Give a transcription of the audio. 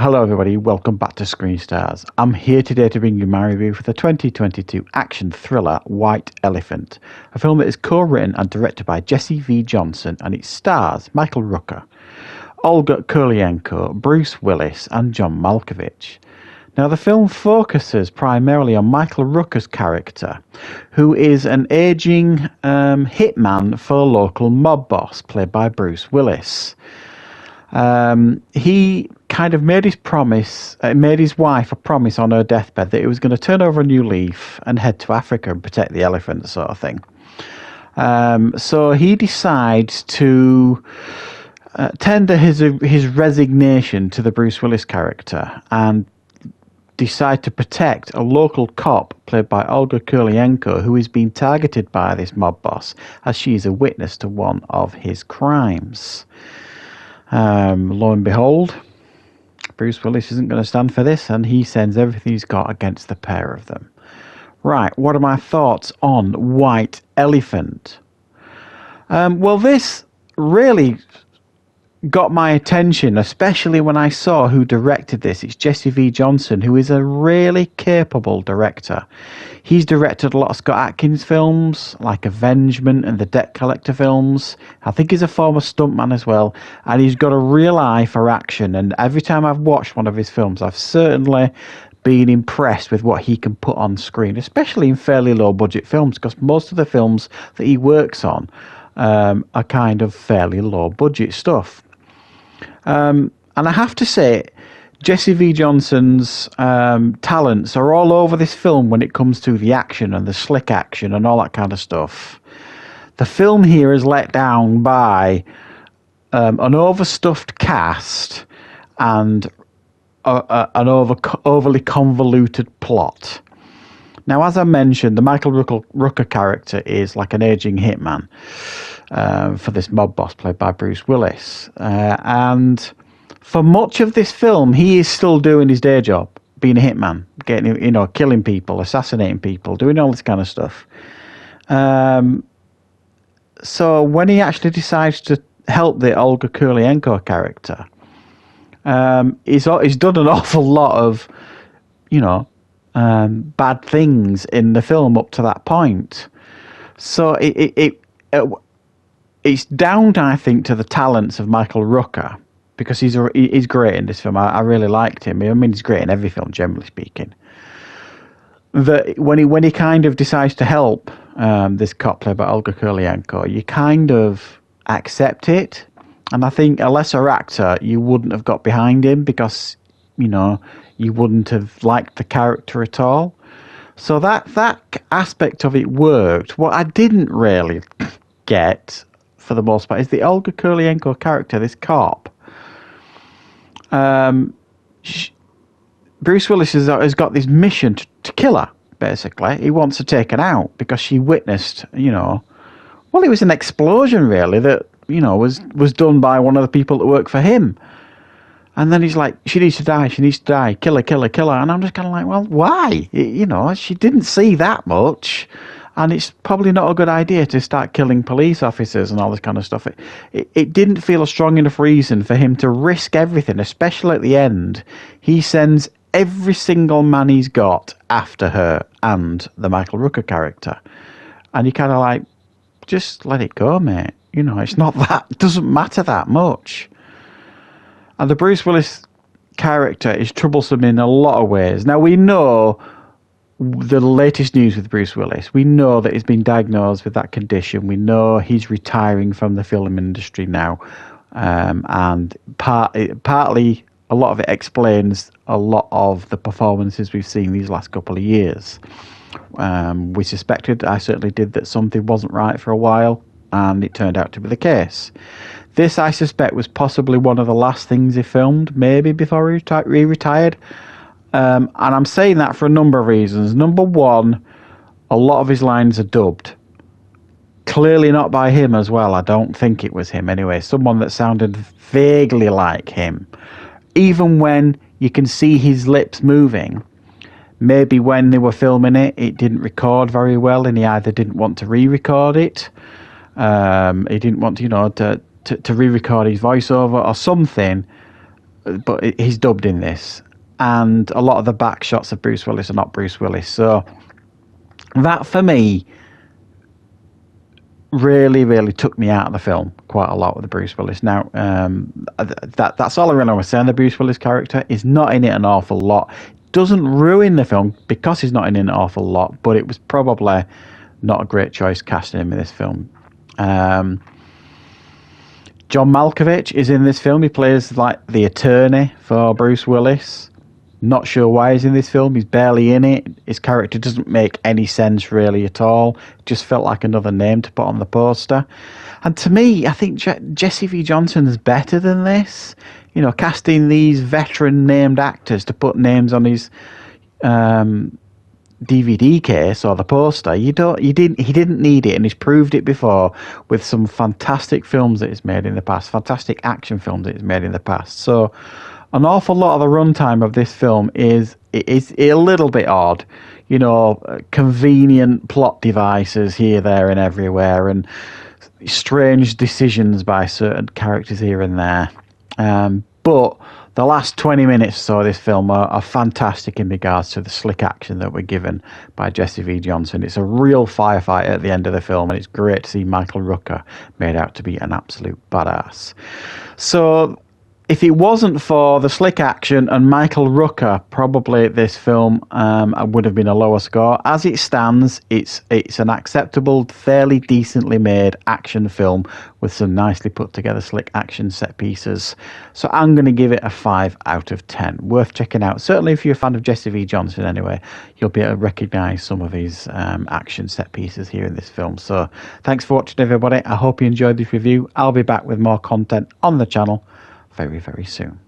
Hello everybody, welcome back to Screenstars. I'm here today to bring you my review for the 2022 action thriller White Elephant, a film that is co-written and directed by Jesse V. Johnson, and it stars Michael Rooker, Olga Kurylenko, Bruce Willis and John Malkovich. Now the film focuses primarily on Michael Rooker's character, who is an aging hitman for a local mob boss, played by Bruce Willis. He kind of made his wife a promise on her deathbed that he was going to turn over a new leaf and head to Africa and protect the elephant, sort of thing. So he decides to tender his resignation to the Bruce Willis character and decide to protect a local cop played by Olga Kurylenko, who is being targeted by this mob boss as she is a witness to one of his crimes. Lo and behold, Bruce Willis isn't going to stand for this, and he sends everything he's got against the pair of them. Right, what are my thoughts on White Elephant? Well, this really got my attention, especially when I saw who directed this. It's Jesse V. Johnson, who is a really capable director. He's directed a lot of Scott Adkins films, like Avengement and the Debt Collector films. I think he's a former stuntman as well, and he's got a real eye for action, and every time I've watched one of his films, I've certainly been impressed with what he can put on screen, especially in fairly low-budget films, because most of the films that he works on are kind of fairly low-budget stuff. And I have to say, Jesse V. Johnson's talents are all over this film when it comes to the action and the slick action and all that kind of stuff. The film here is let down by an overstuffed cast and an overly convoluted plot. Now, as I mentioned, the Michael Rooker character is like an aging hitman for this mob boss played by Bruce Willis. And for much of this film, he is still doing his day job, being a hitman, killing people, assassinating people, doing all this kind of stuff. So when he actually decides to help the Olga Kurylenko character, he's done an awful lot of, bad things in the film up to that point. So it's down, I think, to the talents of Michael Rooker, because he's great in this film. I really liked him. I mean, he's great in every film, generally speaking. That when he kind of decides to help this cop played by Olga Kurylenko, you kind of accept it. And I think a lesser actor, you wouldn't have got behind him because, you wouldn't have liked the character at all. So that aspect of it worked. What I didn't really get, for the most part, is the Olga Kurylenko character, this cop. Bruce Willis has got this mission to kill her, basically. He wants her taken out because she witnessed, it was an explosion, really, that, was done by one of the people that work for him. And then he's like, she needs to die, kill her. And I'm just kind of like, well, why? She didn't see that much. And it's probably not a good idea to start killing police officers and all this kind of stuff. It didn't feel a strong enough reason for him to risk everything, especially at the end. He sends every single man he's got after her and the Michael Rooker character. And you kind of like, just let it go, mate. It's not that, it doesn't matter that much. And the Bruce Willis character is troublesome in a lot of ways. Now, we know the latest news with Bruce Willis. We know that he's been diagnosed with that condition. We know he's retiring from the film industry now. And partly, a lot of it explains a lot of the performances we've seen these last couple of years. We suspected, I certainly did, that something wasn't right for a while, and it turned out to be the case. This, I suspect, was possibly one of the last things he filmed, maybe before he retired. And I'm saying that for a number of reasons. Number one, a lot of his lines are dubbed. Clearly not by him as well. I don't think it was him anyway. Someone that sounded vaguely like him. Even when you can see his lips moving, maybe when they were filming it, it didn't record very well, and he either didn't want to re-record it. He didn't want to re-record his voiceover or something. but he's dubbed in this, and a lot of the back shots of Bruce Willis are not Bruce Willis. So that for me really took me out of the film quite a lot with the Bruce Willis. Now, that's all I really want to say on the Bruce Willis character. He's not in it an awful lot. Doesn't ruin the film because he's not in it an awful lot, but it was probably not a great choice casting him in this film. John Malkovich is in this film. He plays like the attorney for Bruce Willis. Not sure why he's in this film. He's barely in it. His character doesn't make any sense really at all. Just felt like another name to put on the poster. And to me, I think Jesse V. Johnson's better than this. You know, casting these veteran named actors to put names on his DVD case or the poster. He didn't need it, and he's proved it before with some fantastic films that he's made in the past, fantastic action films that he's made in the past. So an awful lot of the runtime of this film is a little bit odd, you know, convenient plot devices here, there, and everywhere, and strange decisions by certain characters here and there. But the last 20 minutes or so of this film are fantastic in regards to the slick action that we're given by Jesse V. Johnson. It's a real firefight at the end of the film, and it's great to see Michael Rooker made out to be an absolute badass. So if it wasn't for the slick action and Michael Rooker, probably this film would have been a lower score. As it stands, it's an acceptable, fairly decently made action film with some nicely put together slick action set pieces. So I'm going to give it a 5 out of 10. Worth checking out. Certainly if you're a fan of Jesse V. Johnson anyway, you'll be able to recognise some of his action set pieces here in this film. So thanks for watching, everybody. I hope you enjoyed this review. I'll be back with more content on the channel very soon.